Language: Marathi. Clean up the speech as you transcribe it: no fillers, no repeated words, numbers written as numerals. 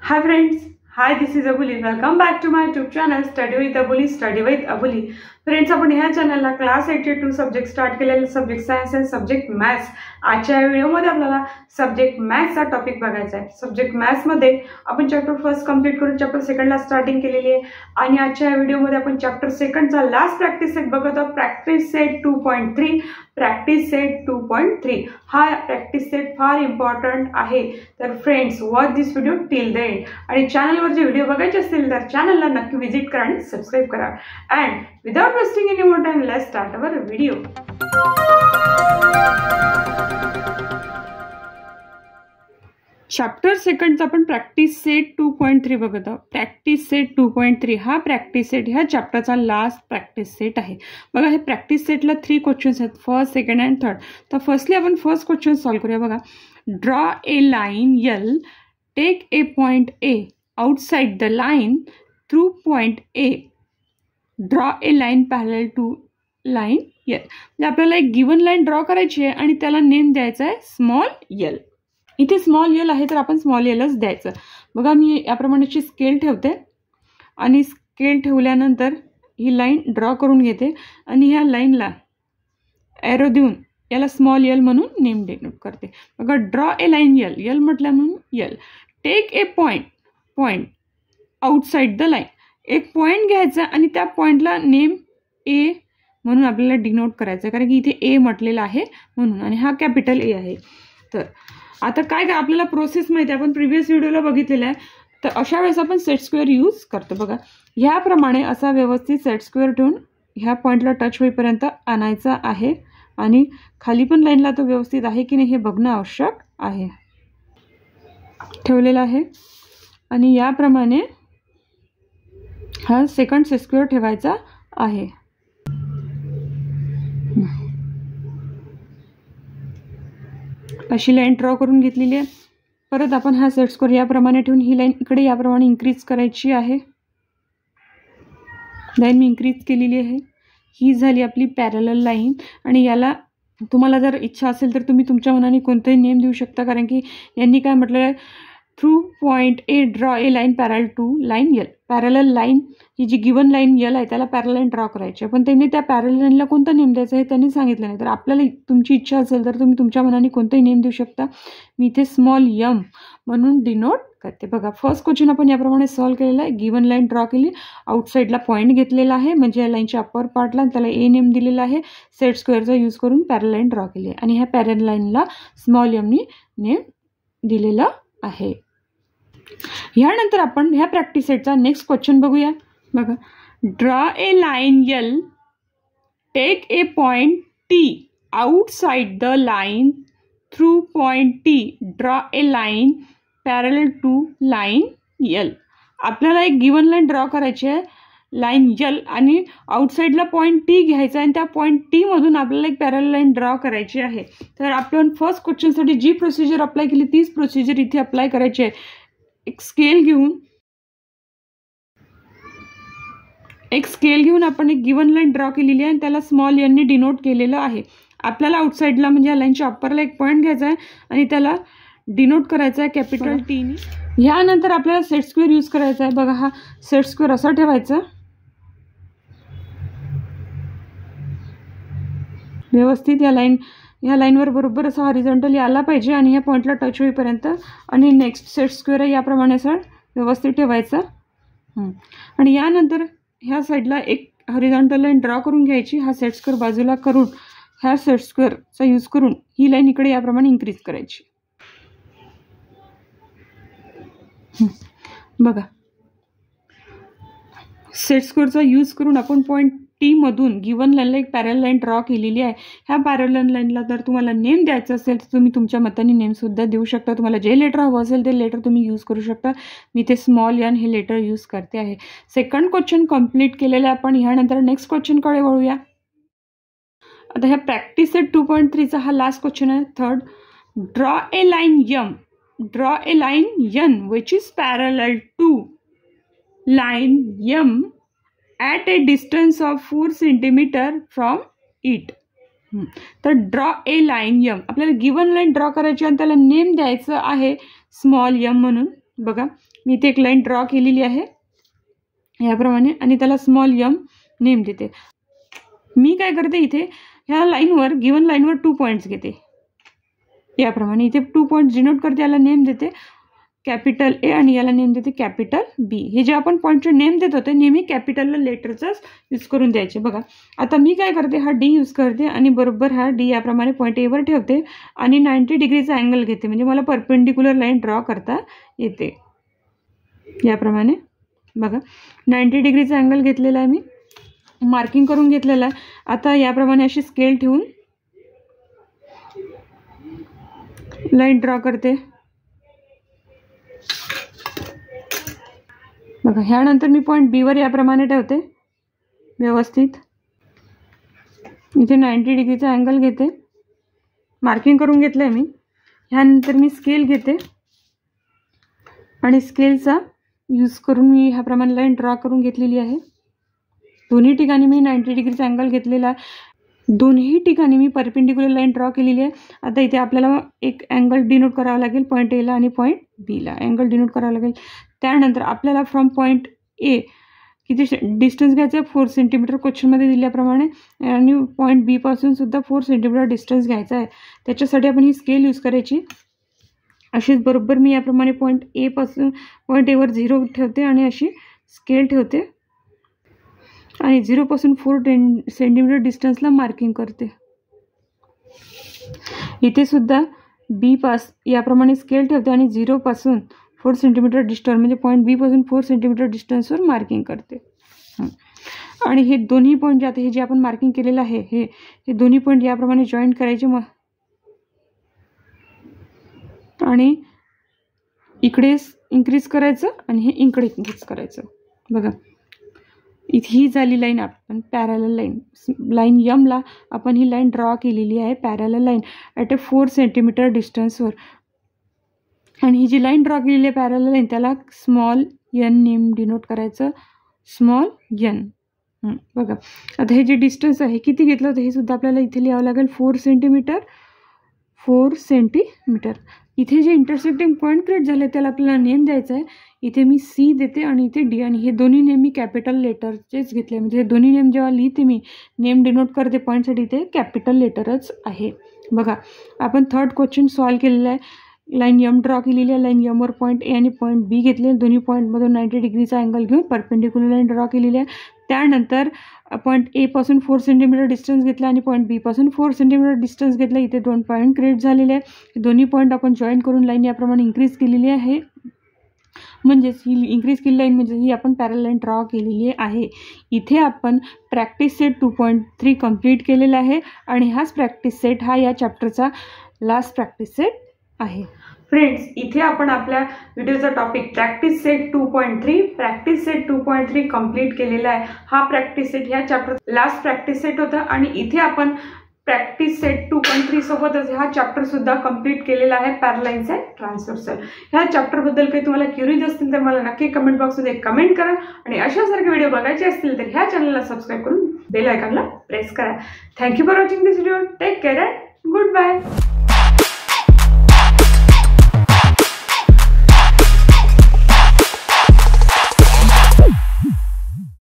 Hi friends, hi, this is Abuli. Welcome back to my YouTube channel Study with Abuli, Study with Abuli. Friends, आपण ह्या चॅनलला क्लास 8 चे 2 सब्जेक्ट स्टार्ट केलेले, सब्जेक्ट सायन्स आणि सब्जेक्ट मॅथ्स. आजच्या व्हिडिओमध्ये आपल्याला सब्जेक्ट मॅथ्सचा टॉपिक बघायचा आहे. सब्जेक्ट मॅथ्स मध्ये आपण चॅप्टर फर्स्ट कंप्लीट करून चॅप्टर सेकंडला स्टार्टिंग केलेली आहे आणि आजच्या व्हिडिओमध्ये आपण चॅप्टर सेकंडचा लास्ट प्रॅक्टिस सेट बघत आहोत. Practice set 2.3. प्रॅक्टिस सेट 2.3 हा प्रॅक्टिस सेट फार इम्पॉर्टंट आहे. तर friends, watch this video till the end. आणि चॅनलवर जे व्हिडिओ बघायचे असतील तर चॅनलला नक्की व्हिजिट करा आणि सबस्क्राईब करा. And without wasting any more time, let's start our video. Chapter सेकंडचा आपण प्रॅक्टिस सेट 2.3 बघत आहोत. प्रॅक्टिस सेट 2.3 हा प्रॅक्टिस सेट ह्या चॅप्टरचा लास्ट प्रॅक्टिस सेट आहे. बघा, हे प्रॅक्टिस सेटला 3 क्वेश्चन्स आहेत, फर्स्ट, सेकंड अँड थर्ड. तर फर्स्टली आपण फर्स्ट क्वेश्चन सॉल्व्ह करूया. बघा, draw a line L, take a point A outside the line through point A. Draw a line parallel to line L. म्हणजे आपल्याला एक गिवन लाईन ड्रॉ करायची आहे आणि त्याला नेम द्यायचा आहे स्मॉल L. इथे स्मॉल L आहे तर आपण स्मॉल Lच द्यायचं. बघा, मी याप्रमाणेची स्केल ठेवते आणि स्केल ठेवल्यानंतर ही लाईन ड्रॉ करून घेते आणि ह्या लाईनला एरो देऊन याला स्मॉल L म्हणून नेम डिनोट करते. बघा, ड्रॉ ए लाईन L म्हटल्या म्हणून L. Take a point outside the line. एक पॉईंट घ्यायचा आणि त्या पॉईंटला नेम A म्हणून आपल्याला डिनोट करायचं, कारण की इथे A म्हटलेलं आहे म्हणून, आणि हा कॅपिटल A आहे. तर आता काय आपल्याला प्रोसेस माहिती आहे, आपण प्रिव्हियस व्हिडिओला बघितलेलं आहे. तर अशा वेळेस आपण सेट स्क्वेअर यूज करतो. बघा, ह्याप्रमाणे असा व्यवस्थित सेट स्क्वेअर ठेवून ह्या पॉईंटला टच होईपर्यंत आणायचा आहे आणि खाली पण लाईनला तो व्यवस्थित आहे की नाही हे बघणं आवश्यक आहे. ठेवलेला आहे आणि याप्रमाणे हा सेकंड सेट स्क्वेअर ठेवायचा आहे. अशी लाईन ड्रॉ करून घेतलेली आहे. परत आपण हा सेट स्क्वेअर याप्रमाणे ठेवून ही लाईन इकडे याप्रमाणे इन्क्रीज करायची आहे. लाईन मी इन्क्रीज केलेली आहे. ही झाली आपली पॅरलल लाईन. आणि याला तुम्हाला जर इच्छा असेल तर तुम्ही तुमच्या मनाने कोणताही नेम देऊ शकता, कारण की यांनी काय म्हटलं आहे, through point A draw a line parallel to line L. Parallel line ही जी गिवन लाईन L आहे त्याला पॅरल लाईन ड्रॉ करायची आहे, पण त्यांनी त्या पॅरल लाईनला कोणता नेम द्यायचा हे त्यांनी सांगितलं नाही. तर आपल्याला तुमची इच्छा असेल तर तुम्ही तुमच्या मनाने कोणताही नेम देऊ शकता. मी इथे स्मॉल M म्हणून डिनोट करते. बघा, फर्स्ट क्वेश्चन आपण याप्रमाणे सॉल्व्ह केलेला आहे. गिवन लाईन ड्रॉ केली, आउटसाईडला पॉईंट घेतलेला आहे म्हणजे या लाईनच्या अप्पर पार्टला, त्याला A नेम दिलेला आहे. सेट स्क्वेअरचा यूज करून पॅरल लाईन ड्रॉ केली आहे आणि ह्या पॅरल लाईनला स्मॉल M नी नेम दिलेलं आहे. यानंतर आपण ह्या प्रॅक्टिस सेटचा नेक्स्ट क्वेश्चन बघूया. बघा, draw a line L, take a point T outside the line through point T. Draw a line parallel to line L. आपल्याला एक गिवन लाईन ड्रॉ करायची आहे, लाईन L, आणि आउटसाइडला पॉईंट T घ्यायचा आणि त्या पॉईंट T मधून आपल्याला एक पॅरलल लाईन ड्रॉ करायची आहे. तर आपण फर्स्ट क्वेश्चनसाठी जी प्रोसिजर अप्लाय केली तीच प्रोसिजर इथे अप्लाय करायची आहे. एक स्केल घेऊन आपण एक गिवन लाईन ड्रॉ केलेली आहे आणि त्याला स्मॉल N ने डिनोट केलेलं आहे. आपल्याला आउटसाइडला म्हणजे या लाईनच्या अप्परला एक पॉईंट घ्यायचा आहे आणि त्याला डिनोट करायचा आहे कॅपिटल T ने. ह्यानंतर आपल्याला सेट स्क्वेअर यूज करायचा आहे. बघा, हा सेट स्क्वेअर असा ठेवायचा व्यवस्थित. ह्या लाईनवर बरोबर असा हॉरिझॉन्टली आला पाहिजे आणि ह्या पॉईंटला टच होईपर्यंत. आणि नेक्स्ट सेट स्क्वेअर याप्रमाणे असं व्यवस्थित ठेवायचा. आणि यानंतर ह्या साईडला एक हॉरिझॉन्टल लाईन ड्रॉ करून घ्यायची. हा सेट स्क्वेअर बाजूला करून ह्या सेट स्क्वेअरचा यूज करून ही लाईन इकडे याप्रमाणे इन्क्रीज करायची. बघा, सेट स्क्वेअरचा यूज करून आपण पॉईंट T मधून गिवन लाईनला एक पॅरल लाईन ड्रॉ केलेली आहे. ह्या पॅरल लाईनला जर तुम्हाला नेम द्यायचं असेल तर तुम्ही तुमच्या मताने नेमसुद्धा देऊ शकता. तुम्हाला जे लेटर हवं असेल ते लेटर तुम्ही यूज करू शकता. मी ते स्मॉल N हे लेटर यूज करते आहे. सेकंड क्वेश्चन कंप्लीट केलेलं आहे आपण. ह्यानंतर नेक्स्ट क्वेश्चनकडे वळूया. आता ह्या प्रॅक्टिस सेट 2.3चा हा लास्ट क्वेश्चन आहे, third. Draw a line N which is parallel to line M at a distance of 4 centimeter from it. तर ड्रॉ ए लाईन M, आपल्याला गिवन लाईन ड्रॉ करायची आणि त्याला नेम द्यायचं आहे स्मॉल M म्हणून. बघा मी इथे एक लाईन ड्रॉ केलेली आहे याप्रमाणे आणि त्याला स्मॉल यम नेम देते. मी काय करते इथे ह्या लाईनवर गिवन लाईनवर 2 पॉईंट्स घेते याप्रमाणे. इथे 2 पॉईंट्स डिनोट करते, याला नेम देते कॅपिटल ए आणि याला नेम देते कॅपिटल बी. हे जे आपण पॉईंटचे नेम देत होते नेहमी कॅपिटल लेटरचाच यूज करून द्यायचे. बघा आता मी काय करते हा डी यूज करते आणि बरोबर हा डी याप्रमाणे पॉईंट एवर ठेवते आणि 90 डिग्रीचा अँगल घेते, म्हणजे मला परपेंडिक्युलर लाईन ड्रॉ करता येते याप्रमाणे. बघा 90 डिग्रीचा अँगल घेतलेला आहे, मी मार्किंग करून घेतलेला आहे. आता याप्रमाणे अशी स्केल ठेवून लाईन ड्रॉ करते. बघा ह्यानंतर मी पॉईंट बी वर याप्रमाणे ठेवते व्यवस्थित. इथे 90 डिग्रीचा अँगल घेते, मार्किंग करून घेतलं आहे मी. ह्यानंतर मी स्केल घेते आणि स्केलचा यूज करून मी ह्याप्रमाणे लाईन ड्रॉ करून घेतलेली आहे. दोन्ही ठिकाणी मी 90 डिग्रीचा अँगल घेतलेला आहे, दोन्ही ठिकाणी मी परपेंडिक्युलर लाईन ड्रॉ केलेली आहे. आता इथे आपल्याला एक अँगल डिनोट करावा लागेल पॉईंट एला आणि पॉईंट बीला अँगल डिनोट करावा लागेल. त्यानंतर आपल्याला फ्रॉम पॉईंट ए किती डिस्टन्स घ्यायचं आहे 4 सेंटीमीटर क्वेश्चनमध्ये दिल्याप्रमाणे आणि पॉईंट बी पासून सुद्धा 4 सेंटीमीटर डिस्टन्स घ्यायचा आहे. त्याच्यासाठी आपण ही स्केल यूज करायची. अशीच बरोबर मी याप्रमाणे पॉईंट ए पासून पॉईंट एवर 0 ठेवते आणि अशी स्केल ठेवते आणि 0 पासून 4 सेंटीमीटर डिस्टन्सला मार्किंग करते. इथे सुद्धा बी पास याप्रमाणे स्केल ठेवते आणि 0 पासून 4 सेंटीमीटर डिस्टन्स म्हणजे पॉईंट बी पासून 4 सेंटीमीटर डिस्टन्सवर मार्किंग करते. आणि हे दोन्ही पॉईंट जे आता हे जे आपण मार्किंग केलेलं आहे हे दोन्ही पॉईंट याप्रमाणे जॉईंट करायचे आणि इकडे इन्क्रीज करायचं आणि हे इकडे इन्क्रीज करायचं. बघा इथे ही झाली लाईन आपण पॅरॅलल लाईन यमला आपण ही लाईन ड्रॉ केलेली आहे पॅरॅलल लाईन ॲट 4 सेंटीमीटर डिस्टन्सवर. आणि ही जी लाईन ड्रॉ केलेली आहे पॅरॅलल लाईन त्याला स्मॉल यन नेम डिनोट करायचं स्मॉल यन. बघा आता हे जे डिस्टन्स आहे किती घेतलं होतं हे सुद्धा आपल्याला इथे लिहावं लागेल 4 सेंटीमीटर. इथे जे इंटरसेक्टिंग पॉईंट क्रिएट झाले त्याला आपल्याला नेम द्यायचा आहे. इथे मी सी देते आणि इथे डी आणि हे दोन्ही नेम मी कॅपिटल लेटरचेच घेतले, म्हणजे हे दोन्ही नेम जेव्हा लिहिते मी नेम डिनोट करते पॉईंटसाठी ते कॅपिटल लेटरच आहे. बघा आपण थर्ड क्वेश्चन सॉल्व केलेला आहे. लाईन यम ड्रॉ केलेली आहे, लाईन यमवर पॉईंट ए आणि पॉईंट बी घेतले, दोन्ही पॉईंटमधून 90 डिग्रीचा अँगल घेऊन परपेंडिक्युलर लाईन ड्रॉ केलेली आहे. त्यानंतर पॉईंट ए पासून 4 सेंटीमीटर डिस्टन्स घेतला आणि पॉईंट बी पासून 4 सेंटीमीटर डिस्टन्स घेतला. इथे 2 पॉईंट क्रिएट झालेले आहे, दोन्ही पॉईंट आपण जॉईन करून लाईन याप्रमाणे इन्क्रीज केलेली आहे. म्हणजेच ही इन्क्रीज केलेली लाईन म्हणजे ही आपण पॅरल लाईन ड्रॉ केलेली आहे. इथे आपण प्रॅक्टिस सेट 2.3 कंप्लीट केलेला आहे आणि हाच प्रॅक्टिस सेट हा या चॅप्टरचा लास्ट प्रॅक्टिस सेट आहे. फ्रेंड्स इथे आपण आपल्या व्हिडिओचा टॉपिक प्रॅक्टिस सेट 2.3 कंप्लीट केलेला आहे. हा प्रॅक्टिस सेट ह्या चॅप्टर लास्ट प्रॅक्टिस सेट होता आणि इथे आपण प्रॅक्टिस सेट 2.3 सोबतच हा चॅप्टर सुद्धा कंप्लीट केलेला आहे पॅरलाइन्स अँड ट्रान्सव्हर्सल. ह्या चॅप्टरबद्दल काही तुम्हाला क्युरियस असतील तर मला नक्की कमेंट बॉक्समध्ये कमेंट करा आणि अशासारखे व्हिडिओ बघायचे असतील तर ह्या चॅनलला सबस्क्राईब करून बेल आयकॉनला प्रेस करा. Thank you for watching this video. Take care and good bye.